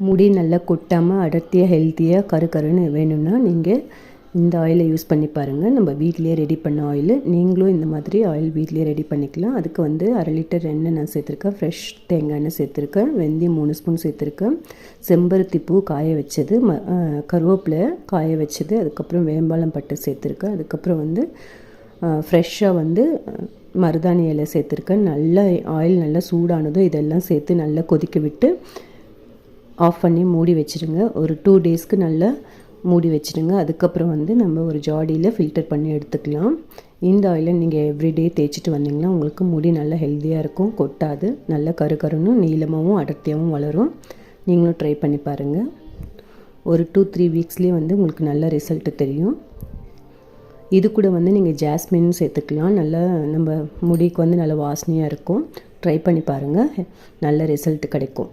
முடி நல்லா கொட்டாமல் அடர்த்தியாக ஹெல்த்தியாக கருன்னு வேணும்னா நீங்கள் இந்த ஆயிலை யூஸ் பண்ணி பாருங்கள். நம்ம வீட்டிலேயே ரெடி பண்ண ஆயில். நீங்களும் இந்த மாதிரி ஆயில் வீட்டிலேயே ரெடி பண்ணிக்கலாம். அதுக்கு வந்து 1/2 லிட்டர் எண்ணெய் நான் சேர்த்துருக்கேன். ஃப்ரெஷ் தேங்காய் எண்ணெய் சேர்த்துருக்கேன். வெந்தயம் 3 ஸ்பூன் சேர்த்துருக்கேன். செம்பருத்தி பூ காய வச்சது, கருவேப்பிலை காய வச்சது, அதுக்கப்புறம் வேம்பாலம் பட்டை சேர்த்துருக்கேன். அதுக்கப்புறம் வந்து ஃப்ரெஷ்ஷாக வந்து மருதாணி இலை சேர்த்துருக்கேன். நல்லா ஆயில் நல்லா சூடானதும் இதெல்லாம் சேர்த்து நல்லா கொதிக்க விட்டு ஆஃப் பண்ணி மூடி வச்சுருங்க. ஒரு 2 டேஸ்க்கு நல்லா மூடி வச்சுடுங்க. அதுக்கப்புறம் வந்து நம்ம ஒரு ஜாடியில் ஃபில்டர் பண்ணி எடுத்துக்கலாம். இந்த ஆயிலை நீங்கள் எவ்ரிடே தேய்ச்சிட்டு வந்தீங்கன்னா உங்களுக்கு முடி நல்லா ஹெல்த்தியாக இருக்கும், கொட்டாது, நல்லா கருன்னு நீளமாகவும் அடர்த்தியாகவும் வளரும். நீங்களும் ட்ரை பண்ணி பாருங்கள். ஒரு 2-3 வீக்ஸ்லேயே வந்து உங்களுக்கு நல்ல ரிசல்ட்டு தெரியும். இது கூட வந்து நீங்கள் ஜாஸ்மின் சேர்த்துக்கலாம். நல்லா நம்ம முடிக்கு வந்து நல்ல வாசனையாக இருக்கும். ட்ரை பண்ணி பாருங்கள், நல்ல ரிசல்ட்டு கிடைக்கும்.